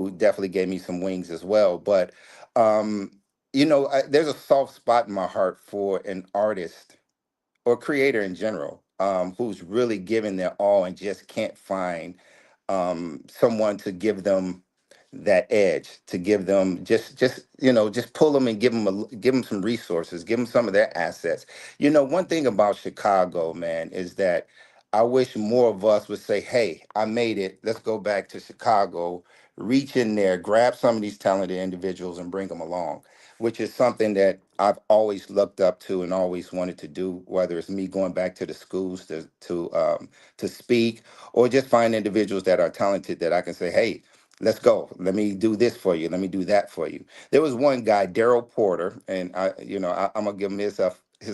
who definitely gave me some wings as well. But um, there's a soft spot in my heart for an artist or creator in general, who's really giving their all and just can't find someone to give them that edge, to give them just pull them and give them some resources, give them some of their assets. One thing about Chicago, man, is that I wish more of us would say, hey, I made it, let's go back to Chicago, reach in there, grab some of these talented individuals and bring them along, which is something that I've always looked up to and always wanted to do, whether it's me going back to the schools to speak, or just find individuals that are talented that I can say, hey, let's go. Let me do this for you. Let me do that for you. There was one guy, Daryl Porter, and I'm gonna give him his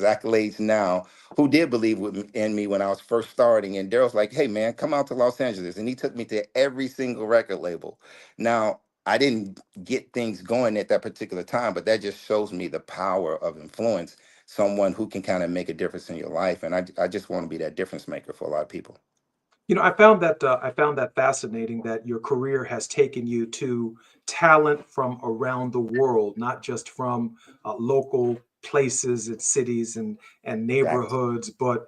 accolades now, who did believe in me when I was first starting. And Daryl's like, hey man, come out to Los Angeles. And he took me to every single record label. Now, I didn't get things going at that particular time, but that just shows me the power of influence, someone who can kind of make a difference in your life. And I just want to be that difference maker for a lot of people. I found that fascinating that your career has taken you to talent from around the world, not just from local places and cities and Exactly. neighborhoods, but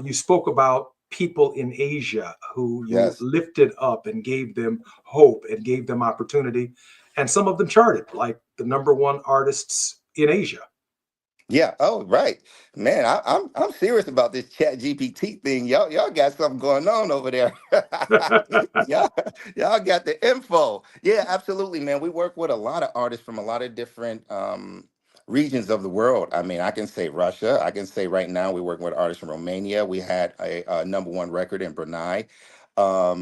you spoke about people in Asia who you Yes. lifted up and gave them hope and gave them opportunity, and some of them charted like the number one artists in Asia. Yeah. Oh, right, man. I'm serious about this Chat GPT thing. Y'all got something going on over there. y'all y'all got the info. Yeah, absolutely, man. We work with a lot of artists from a lot of different regions of the world. I mean, I can say Russia. I can say right now we're working with artists from Romania. We had a number one record in Brunei. I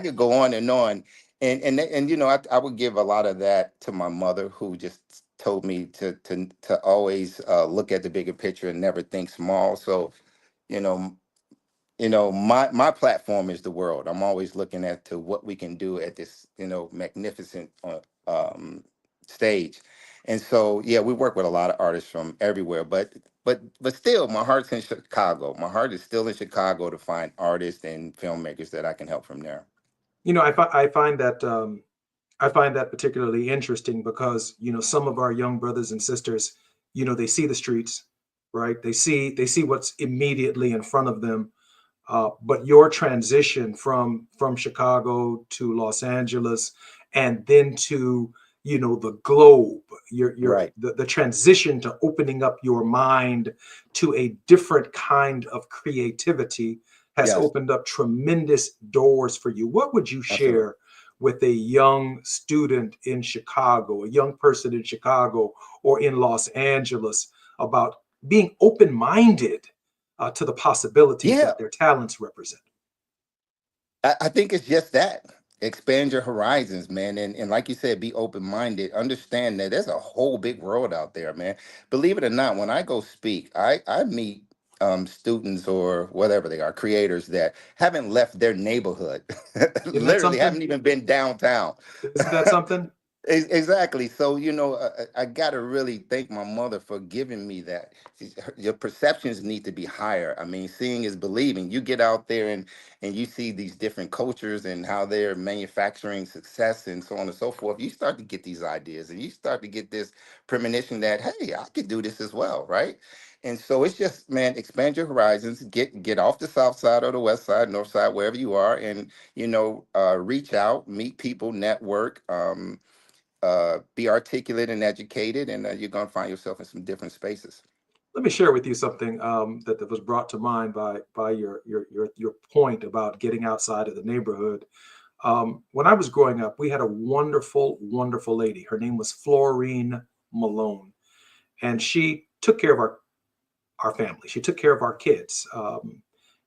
could go on and on. I would give a lot of that to my mother, who just told me to always look at the bigger picture and never think small. So, you know, my platform is the world. I'm always looking at to what we can do at this, magnificent stage. And so, yeah, we work with a lot of artists from everywhere, but still, my heart's in Chicago. My heart is still in Chicago to find artists and filmmakers that I can help from there. I find that particularly interesting because some of our young brothers and sisters, they see the streets, right? They see what's immediately in front of them. But your transition from Chicago to Los Angeles, and then to the globe, Right. the transition to opening up your mind to a different kind of creativity has Yes. opened up tremendous doors for you. What would you Absolutely. share with a young student in Chicago, a young person in Chicago or in Los Angeles, about being open minded to the possibilities Yeah. that their talents represent? I think it's just that. Expand your horizons, man. And like you said, be open minded. Understand that there's a whole big world out there, man. Believe it or not, when I go speak, I meet students or whatever they are, creators that haven't left their neighborhood, Isn't that literally something? haven't even been downtown. Isn't that something? Exactly. So, I got to really thank my mother for giving me that. Your perceptions need to be higher. I mean, seeing is believing. You get out there and you see these different cultures and how they're manufacturing success and so on and so forth. You start to get these ideas and you start to get this premonition that, hey, I could do this as well, right? And so it's just, man, expand your horizons, get off the south side or the west side, north side, wherever you are, and reach out, meet people, network. Be articulate and educated, and you're going to find yourself in some different spaces. Let me share with you something that was brought to mind by your point about getting outside of the neighborhood. When I was growing up, we had a wonderful lady. Her name was Florine Malone, and she took care of our family. She took care of our kids.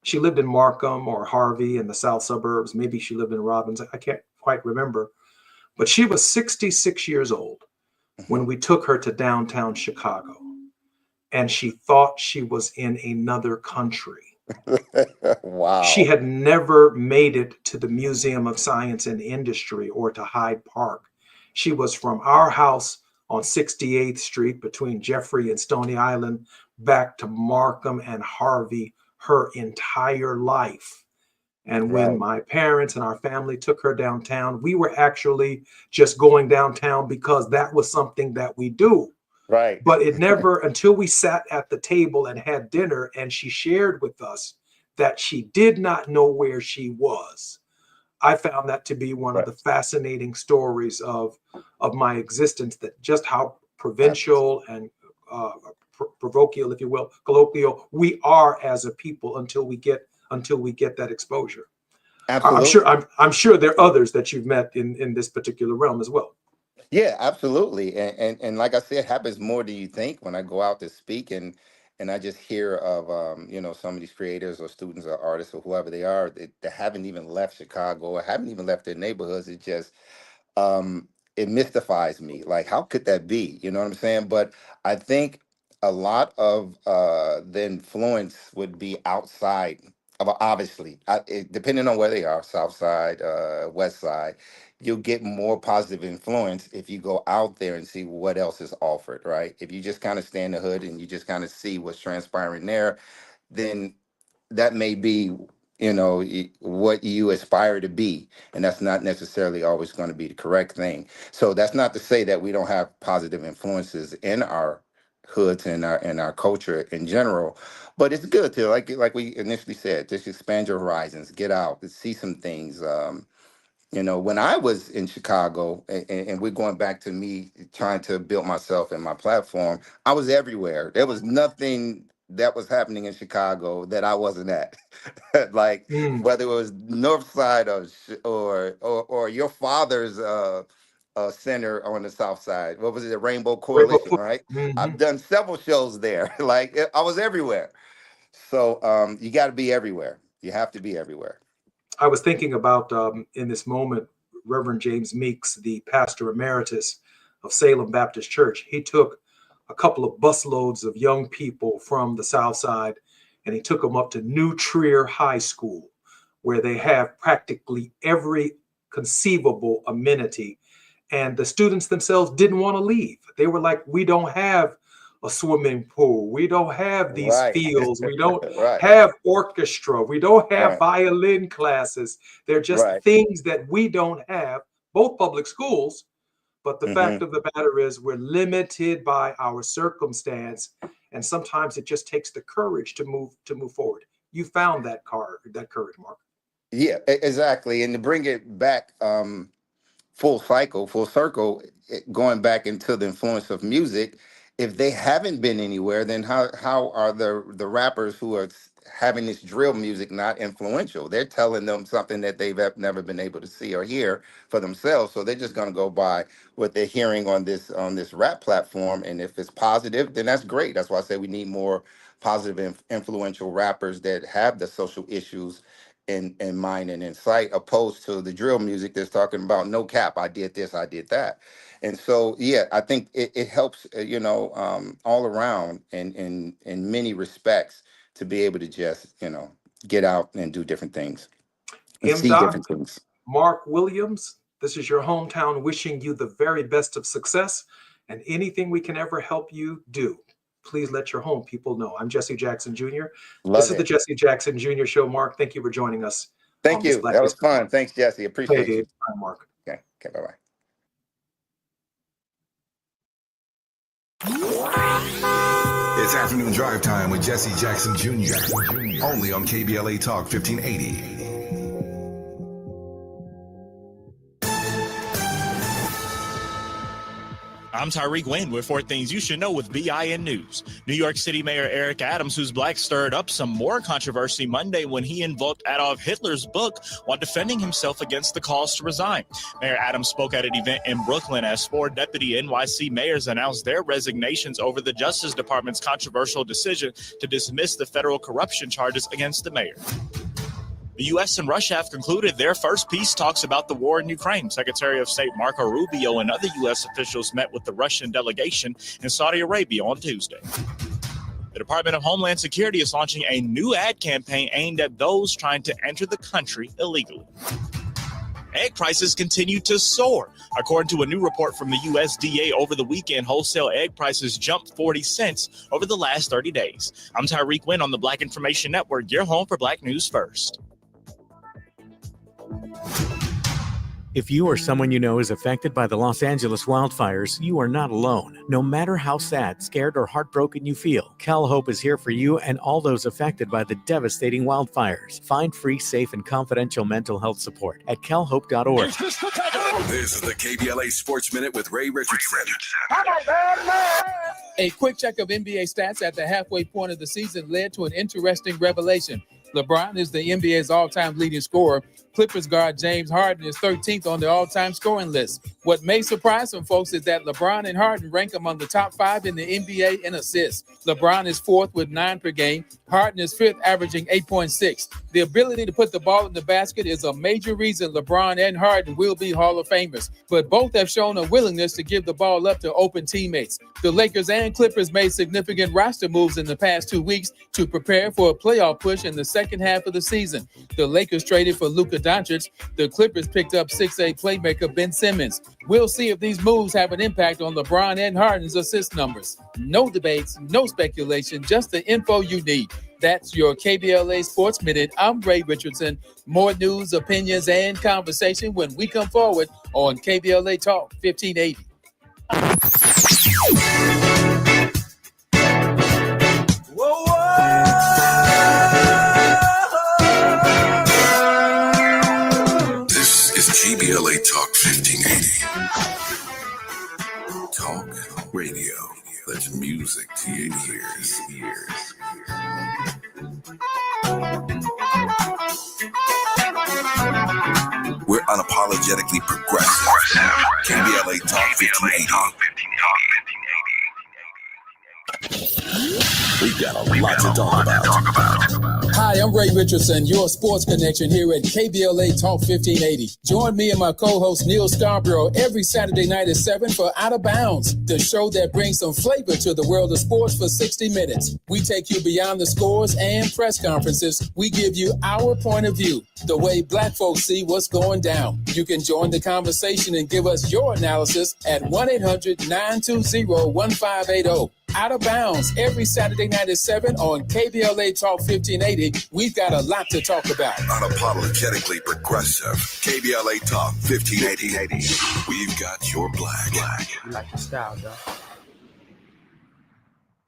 She lived in Markham or Harvey in the south suburbs. Maybe she lived in Robbins. I can't quite remember. But she was 66 years old when Hmm. we took her to downtown Chicago, and she thought she was in another country. She Wow. had never made it to the Museum of Science and Industry or to Hyde Park. She was from our house on 68th Street between Jeffrey and Stony Island back to Markham and Harvey her entire life. And when Right. my parents and our family took her downtown, we were actually just going downtown because that was something that we do. Right. But it never, until we sat at the table and had dinner, and she shared with us that she did not know where she was. I found that to be one of Right. the fascinating stories of my existence, that just how Abs- provincial and parochial, if you will, colloquial we are as a people until we get that exposure. I'm sure Absolutely. I'm sure there are others that you've met in this particular realm as well. Yeah, absolutely. And like I said, it happens more than you think when I go out to speak and I just hear of some of these creators or students or artists or whoever they are that haven't even left Chicago or haven't even left their neighborhoods. It just it mystifies me. Like, how could that be? You know what I'm saying? But I think a lot of the influence would be outside of, obviously, depending on where they are, South Side, West Side. You'll get more positive influence if you go out there and see what else is offered, right? If you just kind of stay in the hood and you just kind of see what's transpiring there, then that may be, what you aspire to be, and that's not necessarily always going to be the correct thing. So that's not to say that we don't have positive influences in our hoods and our culture in general, but it's good to, like we initially said, just expand your horizons, get out, see some things. When I was in Chicago, and we're going back to me trying to build myself and my platform, I was everywhere. There was nothing that was happening in Chicago that I wasn't at. Like, Mm. whether it was North Side or your father's center on the South Side. What was it? The Rainbow Rainbow Coalition, Push. right? I've Mhm. done several shows there. Like, I was everywhere. So you got to be everywhere. You have to be everywhere. I was thinking about in this moment, Reverend James Meeks, the pastor emeritus of Salem Baptist Church. He took a couple of busloads of young people from the South Side and he took them up to New Trier High School, where they have practically every conceivable amenity. And the students themselves didn't want to leave. They were like, we don't have a swimming pool. We don't have these Right. fields. We don't Right. have orchestra. We don't have Right. violin classes. They're just Right. things that we don't have, both public schools. But the fact Hmm. of the matter is, we're limited by our circumstance. And sometimes it just takes the courage to move forward. You found that courage, Mark. Yeah, exactly. And to bring it back, full circle, going back into the influence of music. If they haven't been anywhere, then how are the rappers who are having this drill music not influential? They're telling them something that they've never been able to see or hear for themselves. So they're just going to go by what they're hearing on this rap platform. And if it's positive, then that's great. That's why I say we need more positive, influential rappers that have the social issues in mind and in sight, opposed to the drill music that's talking about no cap, I did this, I did that. And so, yeah, I think it helps, all around in many respects, to be able to just, get out and do different things and M. see Doc, different things. Mark Williams, this is your hometown wishing you the very best of success and anything we can ever help you do. Please let your home people know. I'm Jesse Jackson Jr. This Love is the it. Jesse Jackson Jr. Show. Mark, thank you for joining us Thank on this you. Black That was History fun. Month. Thanks, Jesse. Appreciate Hey, you. Mark. Okay. Okay. Bye bye. It's afternoon drive time with Jesse Jackson Jr. Only on KBLA Talk 1580. I'm Tyreek Wynn with 4 Things You Should Know with BIN News. New York City Mayor Eric Adams, who's black, stirred up some more controversy Monday when he invoked Adolf Hitler's book while defending himself against the calls to resign. Mayor Adams spoke at an event in Brooklyn as 4 deputy NYC mayors announced their resignations over the Justice Department's controversial decision to dismiss the federal corruption charges against the mayor. The U.S. and Russia have concluded their first peace talks about the war in Ukraine. Secretary of State Marco Rubio and other U.S. officials met with the Russian delegation in Saudi Arabia on Tuesday. The Department of Homeland Security is launching a new ad campaign aimed at those trying to enter the country illegally. Egg prices continue to soar. According to a new report from the USDA over the weekend, wholesale egg prices jumped 40 cents over the last 30 days. I'm Tyreek Wynn on the Black Information Network, your home for Black News First. If you or someone you know is affected by the Los Angeles wildfires, you are not alone. No matter how sad, scared, or heartbroken you feel, CalHope is here for you and all those affected by the devastating wildfires. Find free, safe, and confidential mental health support at calhope.org. This is the KBLA Sports Minute with Ray Richardson. A quick check of NBA stats at the halfway point of the season led to an interesting revelation. LeBron is the NBA's all-time leading scorer. Clippers guard James Harden is 13th on the all-time scoring list. What may surprise some folks is that LeBron and Harden rank among the top 5 in the NBA in assists. LeBron is 4th with 9 per game. Harden is 5th, averaging 8.6. The ability to put the ball in the basket is a major reason LeBron and Harden will be Hall of Famers, but both have shown a willingness to give the ball up to open teammates. The Lakers and Clippers made significant roster moves in the past 2 weeks to prepare for a playoff push in the second half of the season. The Lakers traded for Luka Doncic. The Clippers picked up 6'8" playmaker Ben Simmons. We'll see if these moves have an impact on LeBron and Harden's assist numbers. No debates, no speculation, just the info you need. That's your KBLA Sports Minute. I'm Ray Richardson. More news, opinions, and conversation when we come forward on KBLA Talk 1580. Whoa, whoa. This is KBLA Talk 1580. Talk radio. That's music to your ears. We're unapologetically progressive. KBLA Talk 1580. We've got a lot to talk about. Hi, I'm Ray Richardson, your sports connection here at KBLA Talk 1580. Join me and my co-host Neil Scarborough every Saturday night at 7 for Out of Bounds, the show that brings some flavor to the world of sports for 60 minutes. We take you beyond the scores and press conferences. We give you our point of view, the way black folks see what's going down. You can join the conversation and give us your analysis at 1-800-920-1580. Out of Bounds every Saturday night at 7 on KBLA Talk 1580. We've got a lot to talk about. Unapologetically progressive. KBLA Talk 1580. We've got your black. You like the style, dog.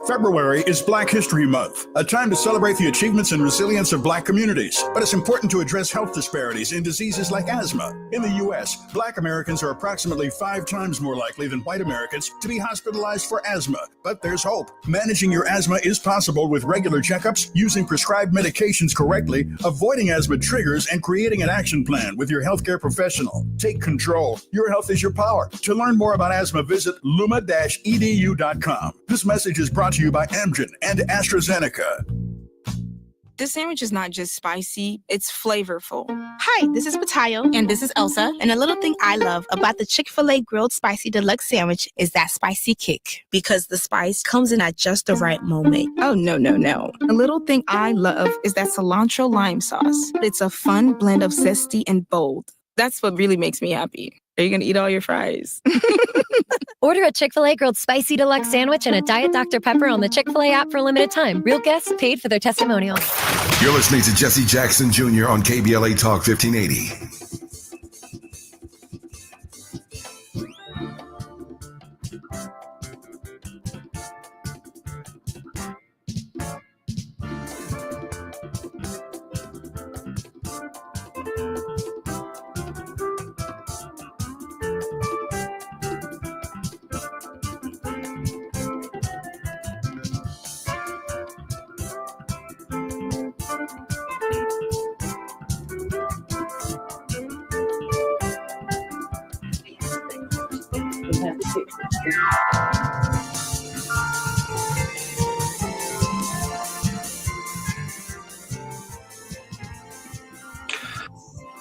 February is Black History Month, a time to celebrate the achievements and resilience of Black communities. But it's important to address health disparities in diseases like asthma. In the U.S., Black Americans are approximately 5 times more likely than white Americans to be hospitalized for asthma. But there's hope. Managing your asthma is possible with regular checkups, using prescribed medications correctly, avoiding asthma triggers, and creating an action plan with your healthcare professional. Take control. Your health is your power. To learn more about asthma, visit luma-edu.com. This message is brought to you by Amgen and AstraZeneca. This sandwich is not just spicy, it's flavorful. Hi, this is Matayo. And this is Elsa. And a little thing I love about the Chick-fil-A Grilled Spicy Deluxe Sandwich is that spicy kick. Because the spice comes in at just the right moment. Oh, no. A little thing I love is that cilantro lime sauce. It's a fun blend of zesty and bold. That's what really makes me happy. Are you going to eat all your fries? Order a Chick-fil-A Grilled Spicy Deluxe Sandwich and a Diet Dr. Pepper on the Chick-fil-A app for a limited time. Real guests paid for their testimonial. You're listening to Jesse Jackson Jr. on KBLA Talk 1580.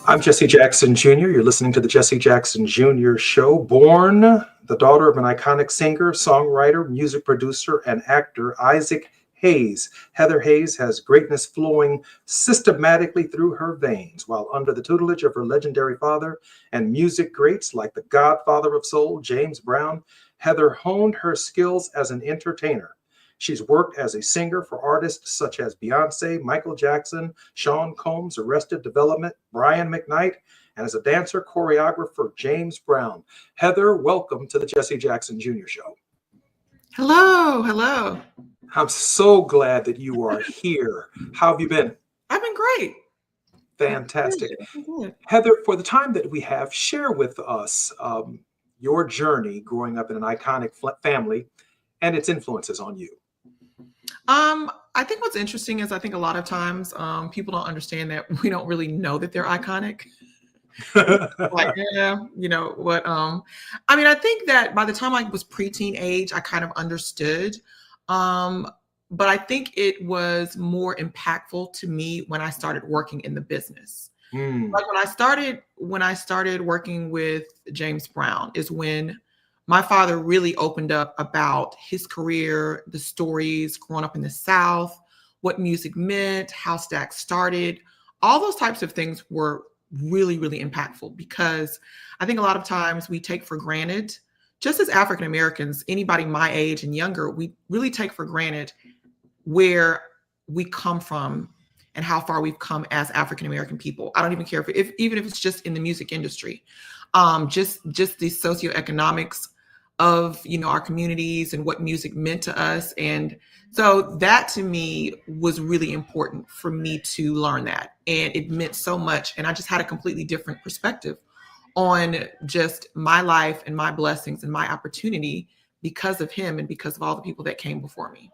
I'm Jesse Jackson Jr. You're listening to the Jesse Jackson Jr. Show. Born the daughter of an iconic singer, songwriter, music producer, and actor, Isaac Hayes. Heather Hayes has greatness flowing systematically through her veins, while under the tutelage of her legendary father and music greats like the godfather of soul, James Brown, Heather honed her skills as an entertainer. She's worked as a singer for artists such as Beyonce, Michael Jackson, Sean Combs, Arrested Development, Brian McKnight, and as a dancer choreographer, James Brown. Heather, welcome to the Jesse Jackson Jr. Show. Hello, hello. I'm so glad that you are here. How have you been? I've been great. Fantastic. Good. Heather, for the time that we have, share with us your journey growing up in an iconic family and its influences on you. I think what's interesting is I think a lot of times people don't understand that we don't really know that they're iconic. Like, yeah, you know what? I mean, I think that by the time I was preteen age, I kind of understood. But I think it was more impactful to me when I started working in the business. Like when I started working with James Brown is when my father really opened up about his career, the stories growing up in the South, what music meant, how Stax started. All those types of things were really, really impactful because I think a lot of times we take for granted, just as African Americans, anybody my age and younger, we really take for granted where we come from and how far we've come as African American people. I don't even care if even if it's just in the music industry, just the socioeconomics of our communities and what music meant to us. And so that to me was really important for me to learn that, and it meant so much. And I just had a completely different perspective on just my life and my blessings and my opportunity because of him and because of all the people that came before me.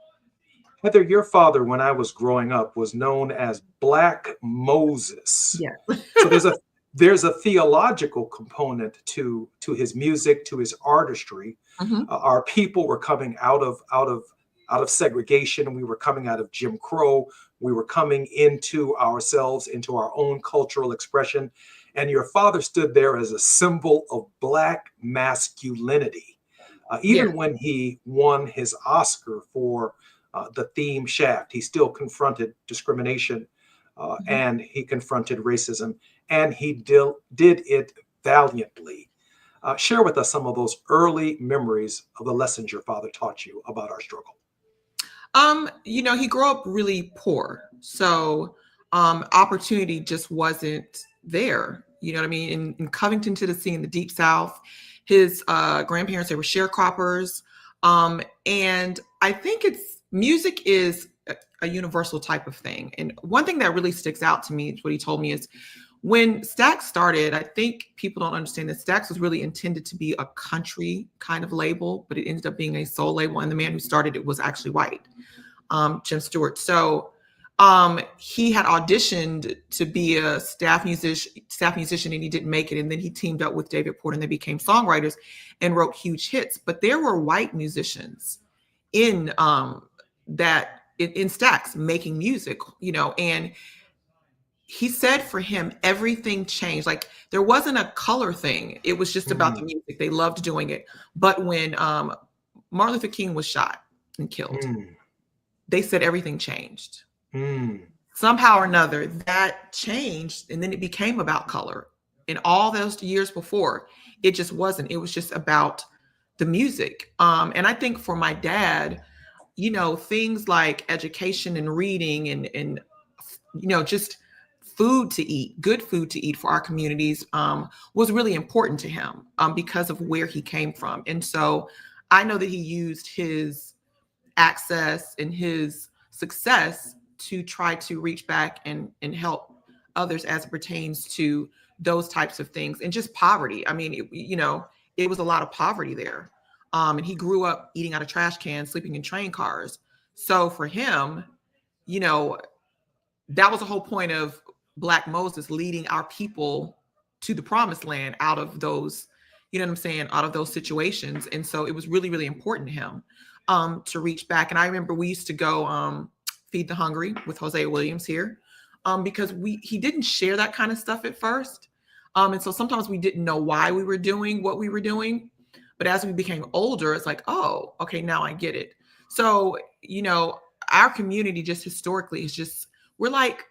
Heather, your father, when I was growing up, was known as Black Moses. Yeah. So there's a theological component to his music, to his artistry. Mm-hmm. Our people were coming out of segregation. We were coming out of Jim Crow. We were coming into ourselves, into our own cultural expression. And your father stood there as a symbol of Black masculinity. Even when he won his Oscar for the theme Shaft, he still confronted discrimination and he confronted racism, and he did it valiantly. Share with us some of those early memories of the lessons your father taught you about our struggle. He grew up really poor, so opportunity just wasn't there. You know what I mean? In Covington, Tennessee, in the Deep South, his grandparents, they were sharecroppers, and I think music is a universal type of thing. And one thing that really sticks out to me, what he told me, is when Stax started, I think people don't understand that Stax was really intended to be a country kind of label, but it ended up being a soul label. And the man who started it was actually white, Jim Stewart. So he had auditioned to be a staff musician, and he didn't make it. And then he teamed up with David Porter, and they became songwriters and wrote huge hits. But there were white musicians in Stax making music, and he said for him, everything changed. Like there wasn't a color thing. It was just about the music. They loved doing it. But when Martin Luther King was shot and killed, they said everything changed. Somehow or another, that changed. And then it became about color. In all those years before, it just wasn't. It was just about the music. And I think for my dad, things like education and reading and just food to eat, good food to eat for our communities was really important to him because of where he came from. And so I know that he used his access and his success to try to reach back and help others as it pertains to those types of things and just poverty. I mean, it was a lot of poverty there. And he grew up eating out of trash cans, sleeping in train cars. So for him, that was the whole point of Black Moses, leading our people to the promised land out of those, out of those situations. And so it was really, really important to him to reach back. And I remember we used to go Feed the Hungry with Hosea Williams here because he didn't share that kind of stuff at first. And so sometimes we didn't know why we were doing what we were doing. But as we became older, it's like, oh, okay, now I get it. So, our community just historically we're like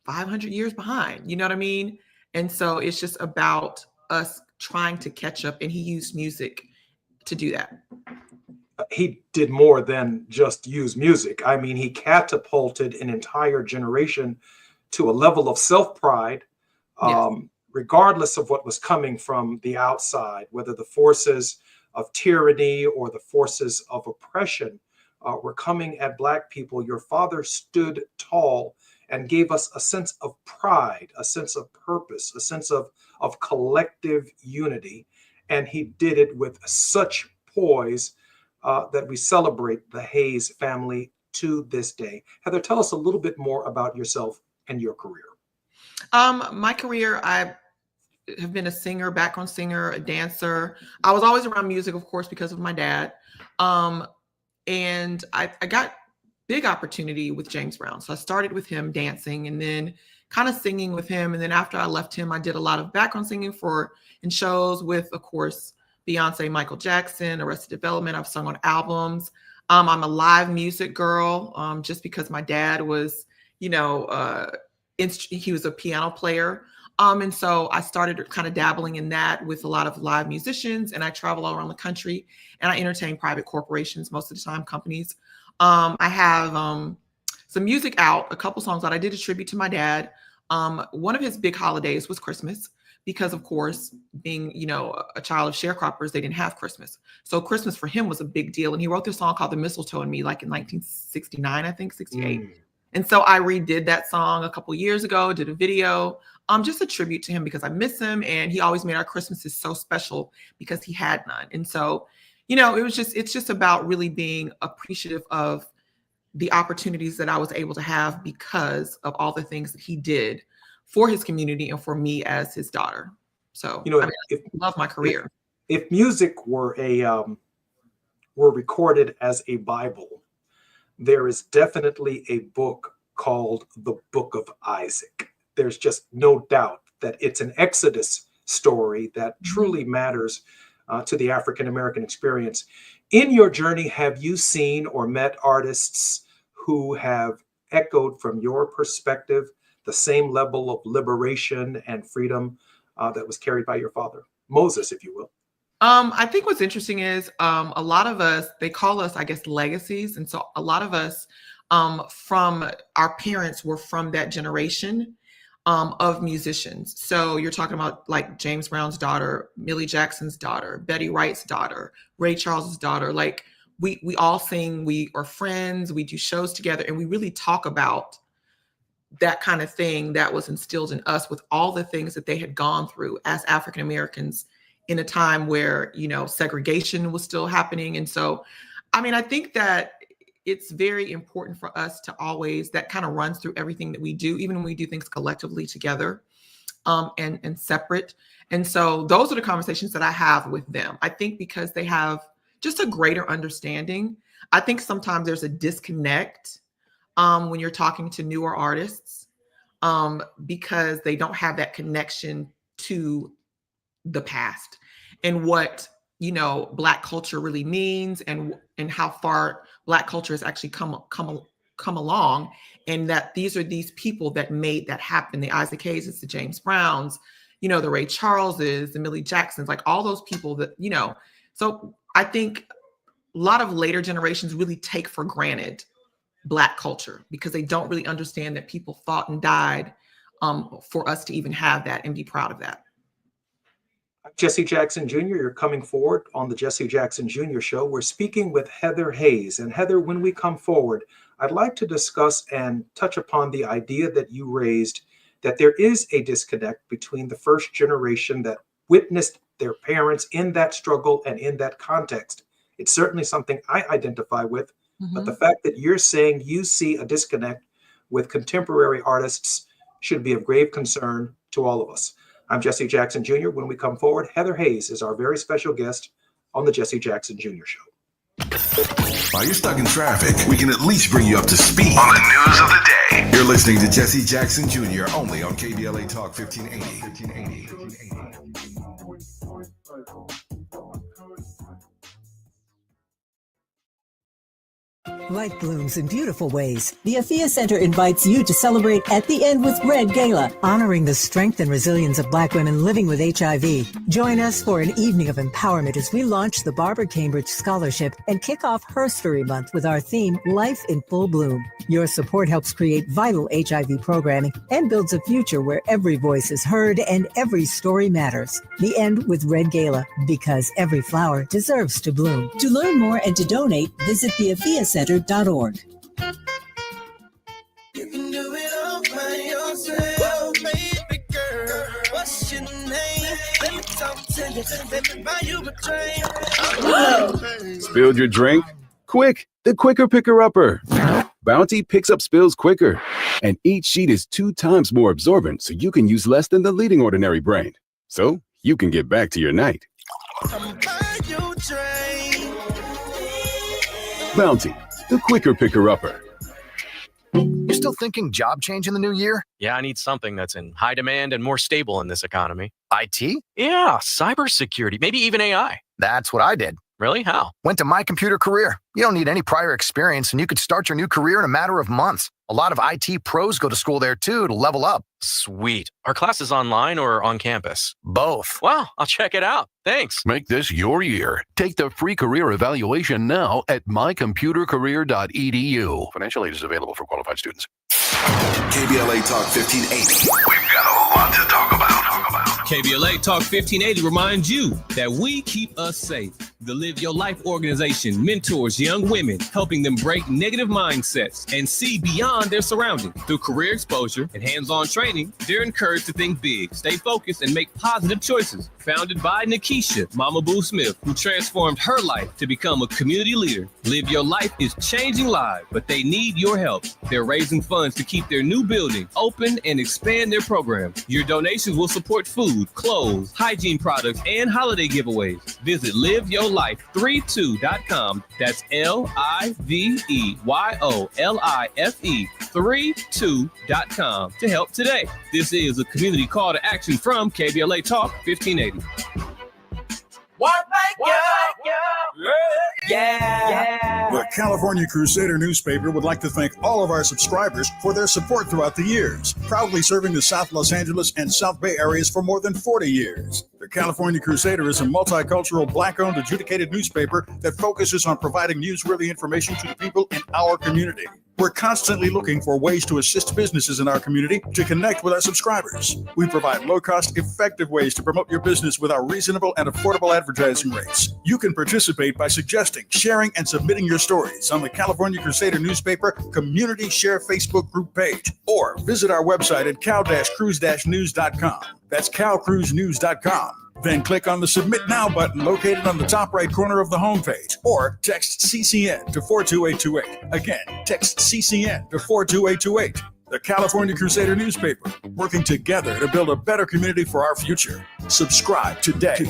500 years behind, you know what I mean? And so it's just about us trying to catch up, and he used music to do that. he did more than just use music. I mean, he catapulted an entire generation to a level of self-pride, Yes. regardless of what was coming from the outside, whether the forces of tyranny or the forces of oppression were coming at Black people. Your father stood tall and gave us a sense of pride, a sense of purpose, a sense of collective unity. And he did it with such poise that we celebrate the Hayes family to this day. Heather, tell us a little bit more about yourself and your career. My career, I have been a singer, background singer, a dancer. I was always around music, of course, because of my dad. And I got big opportunity with James Brown. So I started with him dancing and then kind of singing with him. And then after I left him, I did a lot of background singing in shows with, of course, Beyonce, Michael Jackson, Arrested Development. I've sung on albums. I'm a live music girl, just because my dad was, he was a piano player. And so I started kind of dabbling in that with a lot of live musicians, and I travel all around the country and I entertain private corporations most of the time, companies. I have some music out, a couple songs that I did a tribute to my dad. One of his big holidays was Christmas because, of course, being, a child of sharecroppers, they didn't have Christmas. So Christmas for him was a big deal. And he wrote this song called The Mistletoe and Me, like in 1969, I think, 68. And so I redid that song a couple years ago, did a video, just a tribute to him because I miss him. And he always made our Christmases so special because he had none. And so, it's just about really being appreciative of the opportunities that I was able to have because of all the things that he did for his community and for me as his daughter. So, I love my career. If music were were recorded as a Bible, there is definitely a book called the Book of Isaac. There's just no doubt that it's an Exodus story that truly matters to the African American experience. In your journey, have you seen or met artists who have echoed from your perspective the same level of liberation and freedom that was carried by your father, Moses, if you will? I think what's interesting is a lot of us, they call us, I guess, legacies. And so a lot of us from our parents were from that generation of musicians. So you're talking about like James Brown's daughter, Millie Jackson's daughter, Betty Wright's daughter, Ray Charles's daughter. Like we all sing, we are friends, we do shows together, and we really talk about that kind of thing that was instilled in us with all the things that they had gone through as African Americans in a time where, segregation was still happening. And so, I think that it's very important for us to always, that kind of runs through everything that we do, even when we do things collectively together and separate. And so those are the conversations that I have with them. I think because they have just a greater understanding. I think sometimes there's a disconnect when you're talking to newer artists because they don't have that connection to the past and what Black culture really means and how far Black culture has actually come along, and that these are these people that made that happen. The Isaac Hayes, the James Browns, the Ray Charleses, the Millie Jacksons, like all those people that So I think a lot of later generations really take for granted Black culture because they don't really understand that people fought and died for us to even have that and be proud of that. Jesse Jackson Jr., you're coming forward on the Jesse Jackson Jr. Show. We're speaking with Heather Hayes. And Heather, when we come forward, I'd like to discuss and touch upon the idea that you raised that there is a disconnect between the first generation that witnessed their parents in that struggle and in that context. It's certainly something I identify with, but the fact that you're saying you see a disconnect with contemporary artists should be of grave concern to all of us. I'm Jesse Jackson Jr. When we come forward, Heather Hayes is our very special guest on the Jesse Jackson Jr. Show. While you're stuck in traffic, we can at least bring you up to speed on the news of the day. You're listening to Jesse Jackson Jr. only on KBLA Talk 1580. Life blooms in beautiful ways. The Afia Center invites you to celebrate At the End with Red Gala, honoring the strength and resilience of Black women living with HIV. Join us for an evening of empowerment as we launch the Barbara Cambridge Scholarship and kick off Herstory Month with our theme, Life in Full Bloom. Your support helps create vital HIV programming and builds a future where every voice is heard and every story matters. The End with Red Gala, because every flower deserves to bloom. To learn more and to donate, visit theafiacenter.org. You can do it all by yourself, baby girl. What's your name? Let me talk to you. Let me buy you a drink. Spilled your drink? Quick, the quicker picker-upper. Bounty picks up spills quicker, and each sheet is 2 times more absorbent, so you can use less than the leading ordinary brand. So you can get back to your night. Bounty, the quicker picker-upper. You're still thinking job change in the new year? Yeah, I need something that's in high demand and more stable in this economy. IT? Yeah, cybersecurity, maybe even AI. That's what I did. Really? How? Went to My Computer Career. You don't need any prior experience, and you could start your new career in a matter of months. A lot of IT pros go to school there, too, to level up. Sweet. Are classes online or on campus? Both. Wow, I'll check it out. Thanks. Make this your year. Take the free career evaluation now at mycomputercareer.edu. Financial aid is available for qualified students. KBLA Talk 1580. We've got a lot to talk about. KBLA Talk 1580 reminds you that we keep us safe. The Live Your Life organization mentors young women, helping them break negative mindsets and see beyond their surroundings. Through career exposure and hands-on training, they're encouraged to think big, stay focused, and make positive choices. Founded by Nikisha Mama Boo Smith, who transformed her life to become a community leader. Live Your Life is changing lives, but they need your help. They're raising funds to keep their new building open and expand their programs. Your donations will support food, clothes, hygiene products, and holiday giveaways. Visit liveyourlife32.com. That's LIVEYOLIFE32.com to help today. This is a community call to action from KBLA Talk 1580. The California Crusader newspaper would like to thank all of our subscribers for their support throughout the years, proudly serving the South Los Angeles and South Bay areas for more than 40 years. The California Crusader is a multicultural, Black-owned, adjudicated newspaper that focuses on providing newsworthy information to the people in our community. We're constantly looking for ways to assist businesses in our community to connect with our subscribers. We provide low-cost, effective ways to promote your business with our reasonable and affordable advertising rates. You can participate by suggesting, sharing, and submitting your stories on the California Crusader newspaper Community Share Facebook group page, or visit our website at cal-cruise-news.com. That's calcruisenews.com. Then click on the Submit Now button located on the top right corner of the homepage, or text CCN to 42828. Again, text CCN to 42828. The California Crusader newspaper, working together to build a better community for our future. Subscribe today.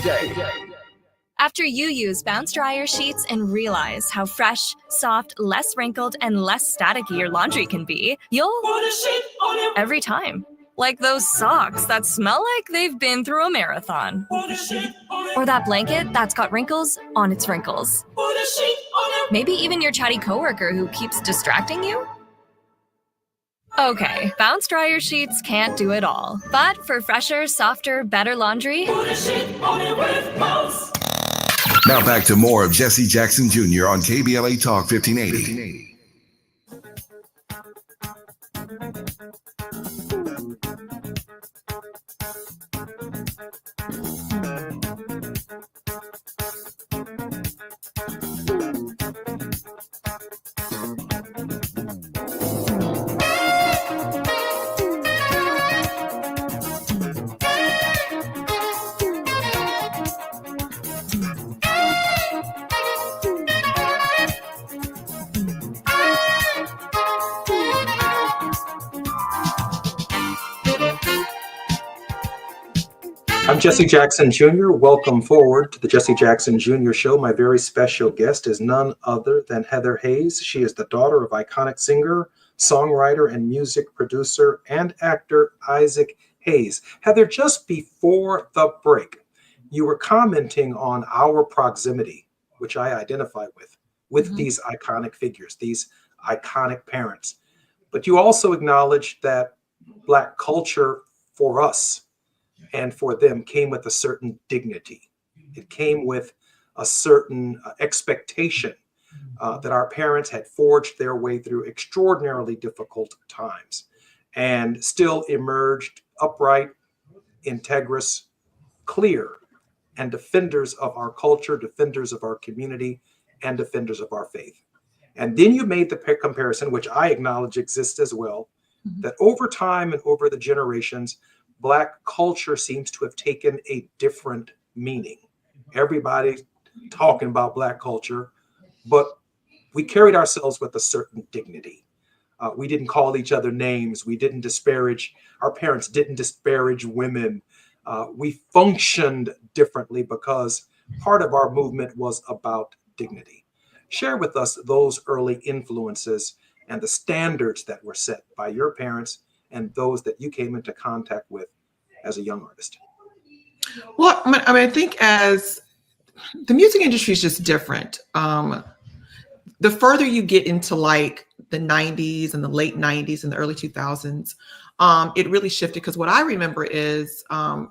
After you use Bounce Dryer sheets and realize how fresh, soft, less wrinkled, and less staticky your laundry can be, you'll put a sheet on it every time. Like those socks that smell like they've been through a marathon. Or that blanket that's got wrinkles on its wrinkles. Maybe even your chatty coworker who keeps distracting you. Okay, Bounce Dryer sheets can't do it all. But for fresher, softer, better laundry, put a sheet on it with Bounce. Now back to more of Jesse Jackson Jr. on KBLA Talk 1580. I'm Jesse Jackson Jr. Welcome forward to the Jesse Jackson Jr. Show. My very special guest is none other than Heather Hayes. She is the daughter of iconic singer, songwriter, and music producer and actor Isaac Hayes. Heather, just before the break, you were commenting on our proximity, which I identify with. with these iconic figures, these iconic parents. But you also acknowledge that Black culture for us and for them came with a certain dignity. It came with a certain expectation that our parents had forged their way through extraordinarily difficult times and still emerged upright, integrous, clear, and defenders of our culture, defenders of our community, and defenders of our faith. And then you made the comparison, which I acknowledge exists as well, that over time and over the generations, Black culture seems to have taken a different meaning. Everybody's talking about Black culture, but we carried ourselves with a certain dignity. We didn't call each other names. We didn't disparage, our parents didn't disparage women. We functioned differently because part of our movement was about dignity. Share with us those early influences and the standards that were set by your parents and those that you came into contact with as a young artist. Well, I think as the music industry is just different. The further you get into like the 90s and the late 90s and the early 2000s, it really shifted. Because what I remember is, my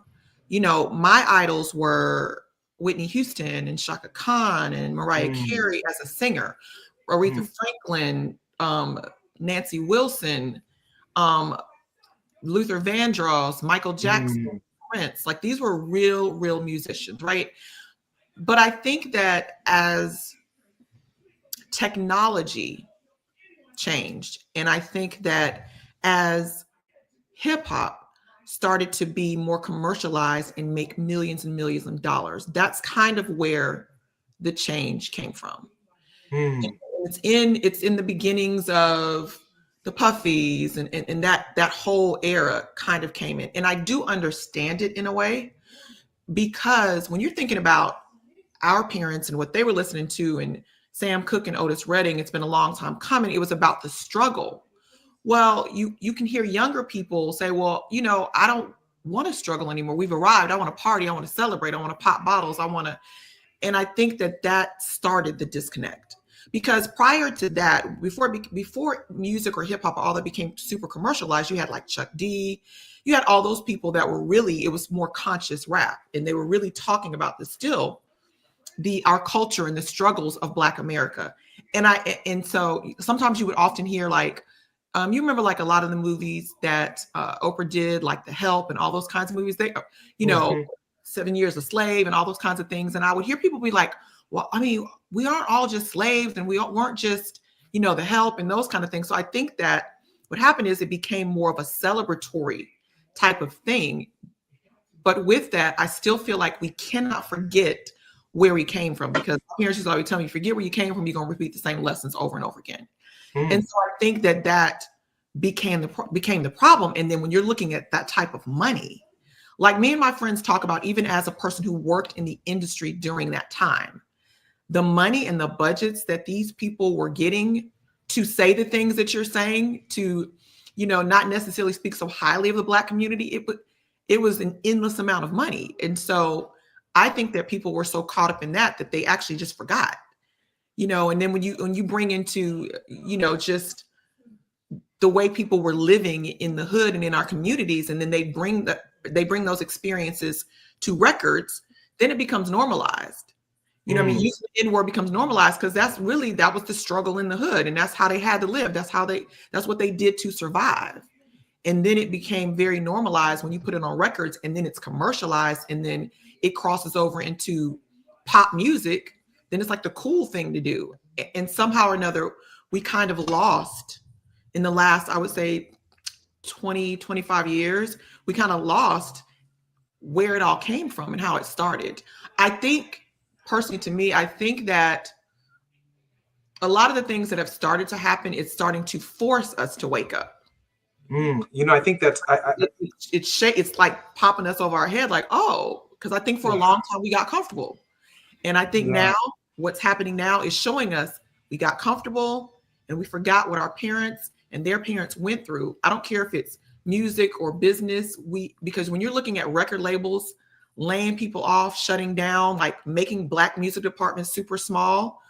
idols were Whitney Houston and Shaka Khan and Mariah Carey as a singer, Aretha Franklin, Nancy Wilson, Luther Vandross, Michael Jackson, Prince. Like these were real musicians, right? But I think that as technology changed, and I think that as hip hop started to be more commercialized and make millions and millions of dollars, that's kind of where the change came from. It's in the beginnings of the Puffies and that whole era kind of came in. And I do understand it in a way, because when you're thinking about our parents and what they were listening to and Sam Cooke and Otis Redding, it's been a long time coming. It was about the struggle. Well, you can hear younger people say, well, I don't want to struggle anymore. We've arrived. I want to party. I want to celebrate. I want to pop bottles. And I think that started the disconnect. Because prior to that, before music or hip hop, all that became super commercialized, you had like Chuck D, you had all those people that were really, it was more conscious rap, and they were really talking about our culture and the struggles of Black America. And so sometimes you would often hear like, you remember like a lot of the movies that Oprah did, like The Help and all those kinds of movies, 7 Years a Slave and all those kinds of things. And I would hear people be like, well, I mean, we aren't all just slaves, and we weren't just, The Help and those kind of things. So I think that what happened is it became more of a celebratory type of thing. But with that, I still feel like we cannot forget where we came from, because parents used to always tell me, forget where you came from, you're going to repeat the same lessons over and over again. And so I think that became the problem. And then when you're looking at that type of money, like me and my friends talk about, even as a person who worked in the industry during that time, the money and the budgets that these people were getting to say the things that you're saying, to, not necessarily speak so highly of the Black community, it was an endless amount of money. And so I think that people were so caught up in that they actually just forgot, and then when you bring into, just the way people were living in the hood and in our communities, and then they bring those experiences to records, then it becomes normalized. Using the N-word becomes normalized because that was the struggle in the hood, and that's how they had to live. That's what they did to survive. And then it became very normalized when you put it on records, and then it's commercialized, and then it crosses over into pop music. Then it's like the cool thing to do. And somehow or another, we kind of lost in the last, I would say 20, 25 years, we kind of lost where it all came from and how it started. I think, personally, to me, I think that a lot of the things that have started to happen, it's starting to force us to wake up. I think that's it's like popping us over our head, like, oh, because I think for a long time we got comfortable, and I think now what's happening now is showing us we got comfortable and we forgot what our parents and their parents went through. I don't care if it's music or business, because when you're looking at record labels laying people off, shutting down, like making Black music departments super small,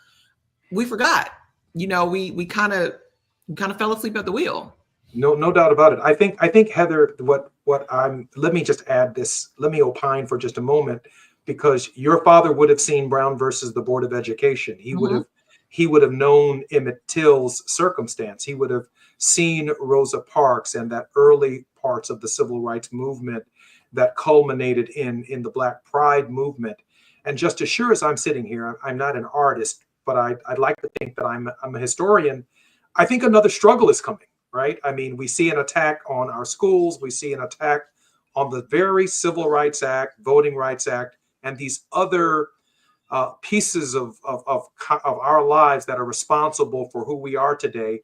we forgot. We kind of fell asleep at the wheel. No doubt about it. I think Heather, let me just add this. Let me opine for just a moment, because your father would have seen Brown versus the Board of Education. He would have known Emmett Till's circumstance. He would have seen Rosa Parks and that early parts of the civil rights movement that culminated in the Black Pride movement. And just as sure as I'm sitting here, I'm not an artist, but I'd like to think that I'm a historian. I think another struggle is coming, right? I mean, we see an attack on our schools. We see an attack on the very Civil Rights Act, Voting Rights Act, and these other pieces of our lives that are responsible for who we are today,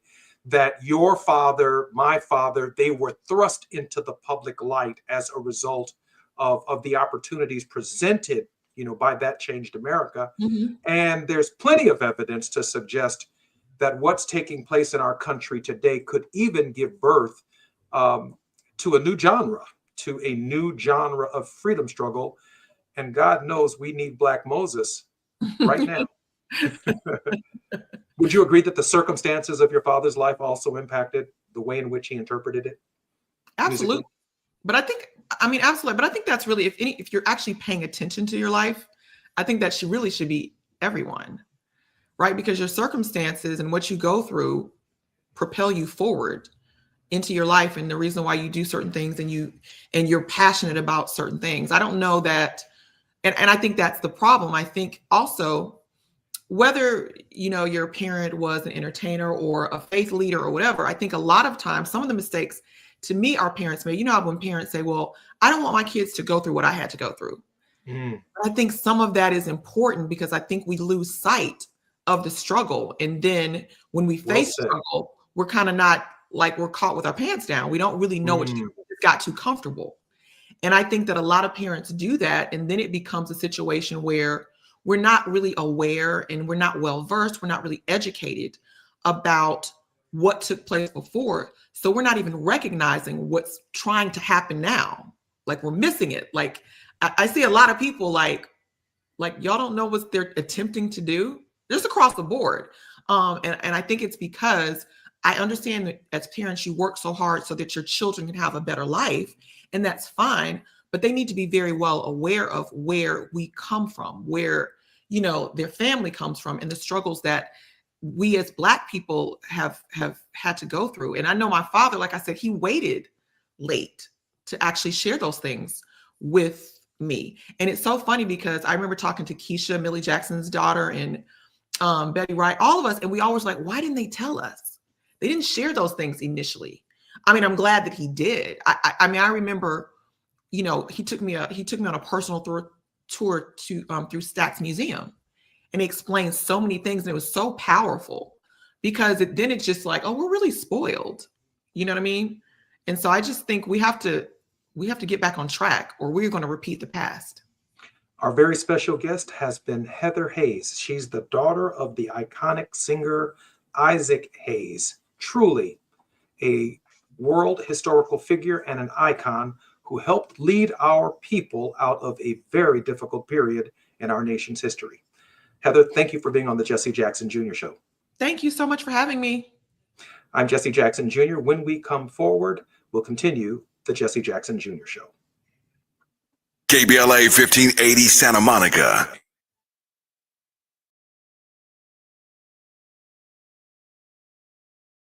that your father, my father, they were thrust into the public light as a result of the opportunities presented, by That Changed America. And there's plenty of evidence to suggest that what's taking place in our country today could even give birth to a new genre of freedom struggle. And God knows we need Black Moses right now. Would you agree that the circumstances of your father's life also impacted the way in which he interpreted it? Absolutely. Musically? But absolutely. But I think that's really, if you're actually paying attention to your life, I think that really should be everyone, right? Because your circumstances and what you go through propel you forward into your life, and the reason why you do certain things, and you're passionate about certain things. I don't know that, and I think that's the problem. I think also, whether your parent was an entertainer or a faith leader or whatever, I think a lot of times some of the mistakes, to me, our parents made. When parents say, well, I don't want my kids to go through what I had to go through. I think some of that is important, because I think we lose sight of the struggle. And then when we face struggle, we're kind of not, like, we're caught with our pants down. We don't really know what to do. It got too comfortable. And I think that a lot of parents do that. And then it becomes a situation where we're not really aware, and we're not well versed. We're not really educated about what took place before. So we're not even recognizing what's trying to happen now. Like, we're missing it. Like, I see a lot of people like y'all don't know what they're attempting to do, just across the board. And I think it's because I understand that as parents, you work so hard so that your children can have a better life, and that's fine. But they need to be very well aware of where we come from, where, their family comes from, and the struggles that we as Black people have had to go through. And I know my father, like I said, he waited late to actually share those things with me. And it's so funny, because I remember talking to Keisha, Millie Jackson's daughter, and Betty Wright, all of us, and we always like, why didn't they tell us? They didn't share those things initially. I mean, I'm glad that he did. I remember, he took me on a personal tour to through Stax Museum, and he explained so many things, and it was so powerful, because then it's just like, oh, we're really spoiled. You know what I mean? And so I just think we have to get back on track, or we're going to repeat the past. Our very special guest has been Heather Hayes. She's the daughter of the iconic singer Isaac Hayes, truly a world historical figure and an icon who helped lead our people out of a very difficult period in our nation's history. Heather, thank you for being on the Jesse Jackson Jr. Show. Thank you so much for having me. I'm Jesse Jackson Jr. When we come forward, we'll continue the Jesse Jackson Jr. Show. KBLA 1580 Santa Monica,